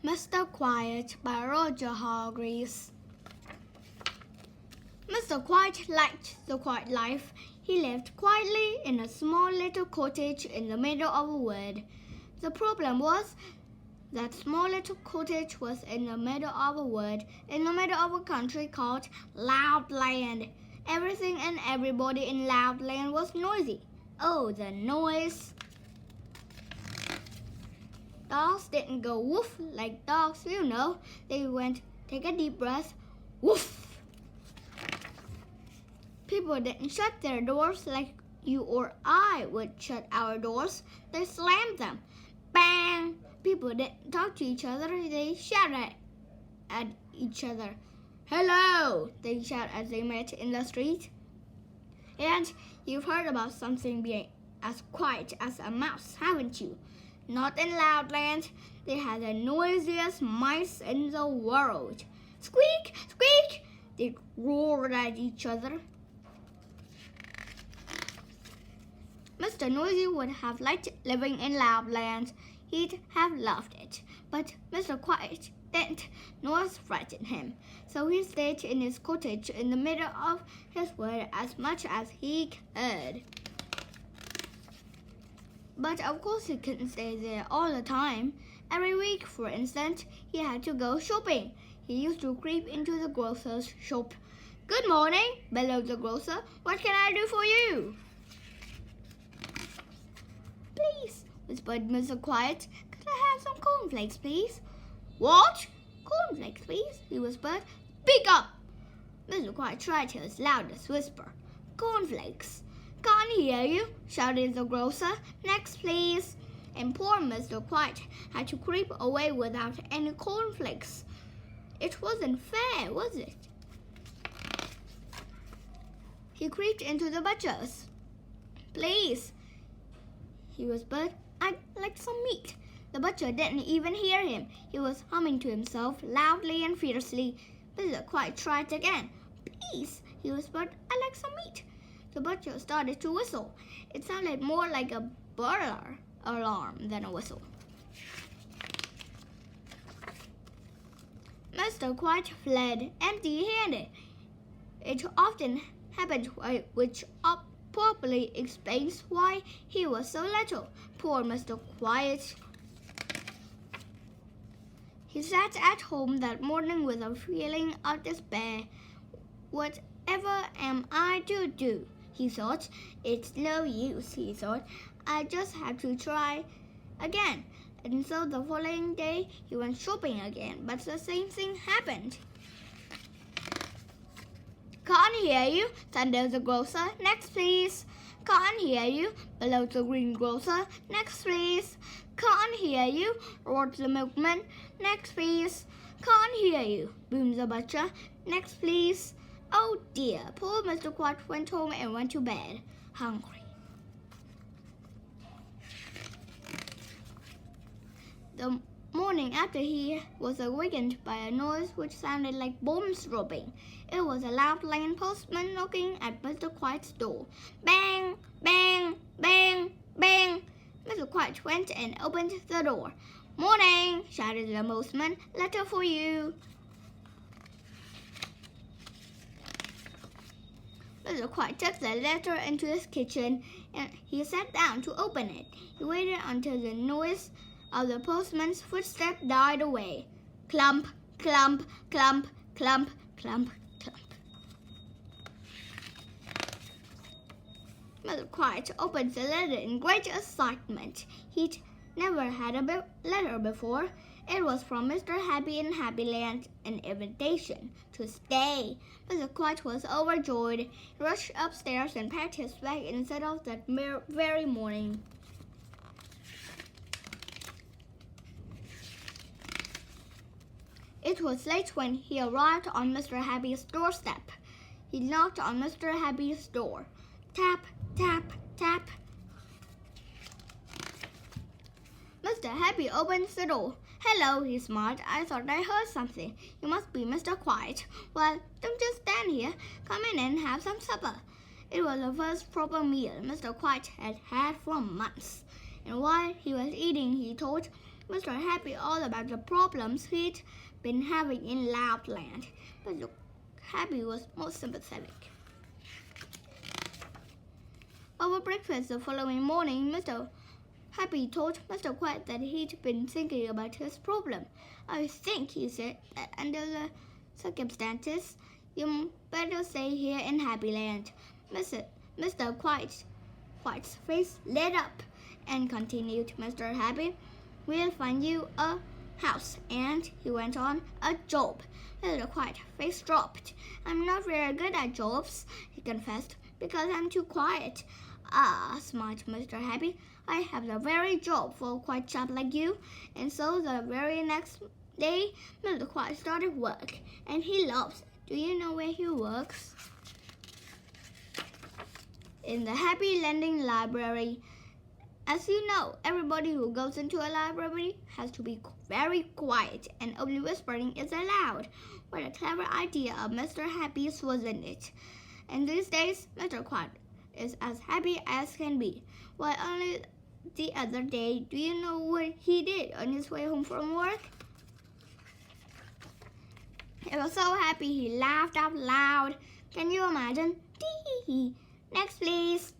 Mr. Quiet by Roger Hargreaves. Mr. Quiet liked the quiet life. He lived quietly in a small little cottage in the middle of a wood. The problem was that small little cottage was in the middle of a wood, in the middle of a country called Loudland. Everything and everybody in Loudland was noisy. Oh, the noise! Dogs didn't go woof like dogs, you know. They went, take a deep breath, woof. People didn't shut their doors like you or I would shut our doors. They slammed them. Bang! People didn't talk to each other. They shouted at each other. Hello! They shout as they met in the street. And you've heard about something being as quiet as a mouse, haven't you? Not in Loudland. They had the noisiest mice in the world. Squeak! Squeak! They roared at each other. Mr. Noisy would have liked living in Loudland. He'd have loved it. But Mr. Quiet didn't. Noise frightened him. So he stayed in his cottage in the middle of his wood as much as he could. But of course he couldn't stay there all the time. Every week, for instance, he had to go shopping. He used to creep into the grocer's shop. Good morning, bellowed the grocer. What can I do for you? Please, whispered Mr. Quiet. Could I have some cornflakes, please? What? Cornflakes, please, he whispered. Speak up! Mr. Quiet tried his loudest whisper. Cornflakes. Can't hear you, shouted the grocer. Next, please. And poor Mr. Quiet had to creep away without any cornflakes. It wasn't fair, was it? He creeped into the butcher's. Please, he whispered. I'd like some meat. The butcher didn't even hear him. He was humming to himself loudly and fiercely. Mr. Quiet tried again. Please, he whispered. I'd like some meat. The butcher started to whistle. It sounded more like a burglar alarm than a whistle. Mr. Quiet fled empty-handed. It often happened, which probably explains why he was so little. Poor Mr. Quiet. He sat at home that morning with a feeling of despair. Whatever am I to do? He thought. It's no use, he thought. I just have to try again. And so the following day, he went shopping again, but the same thing happened. Can't hear you, thundered the grocer. Next, please. Can't hear you, bellowed the greengrocer. Next, please. Can't hear you, roared the milkman. Next, please. Can't hear you, boomed the butcher. Next, please. Oh dear, poor Mr. Quiet went home and went to bed, hungry. The morning after, he was awakened by a noise which sounded like bombs dropping. It was a Loudland postman knocking at Mr. Quiet's door. Bang, bang, bang, bang. Mr. Quiet went and opened the door. Morning, shouted the postman. Letter for you. Mr. Quiet took the letter into his kitchen and he sat down to open it. He waited until the noise of the postman's footstep died away. Clump, clump, clump, clump, clump, clump. Mr. Quiet opened the letter in great excitement. He'd never had a letter before. It was from Mr. Happy in Happyland, an invitation to stay. Mr. Quiet was overjoyed. He rushed upstairs and packed his bag and set off that very morning. It was late when he arrived on Mr. Happy's doorstep. He knocked on Mr. Happy's door. Tap, tap, tap. Mr. Happy opened the door. Hello, he smiled. I thought I heard something. You must be Mr. Quiet. Well, don't just stand here. Come in and have some supper. It was the first proper meal Mr. Quiet had had for months. And while he was eating, he thought, Mr. Happy all about the problems he'd been having in Loudland. Mr. Happy was most sympathetic. Over breakfast the following morning, Mr. Happy told Mr. Quiet that he'd been thinking about his problem. "I think," he said, "that under the circumstances, you better stay here in Happyland." Mr. Quiet's face lit up and continued, "Mr. Happy, we'll find you a house," and he went on, "a job." Mr. Quiet's face dropped. "I'm not very good at jobs," he confessed, "because I'm too quiet." "Ah," smiled Mr. Happy, "I have the very job for a quiet chap like you." And so the very next day, Mr. Quiet started work, and he loves it. Do you know where he works? In the Happy Landing Library. As you know, everybody who goes into a library has to be very quiet, and only whispering is allowed. What a clever idea of Mr. Happy's, wasn't it? And these days, Mr. Quiet is as happy as can be. Why, only the other day, do you know what he did on his way home from work? He was so happy he laughed out loud. Can you imagine? Tee hee hee. Next, please.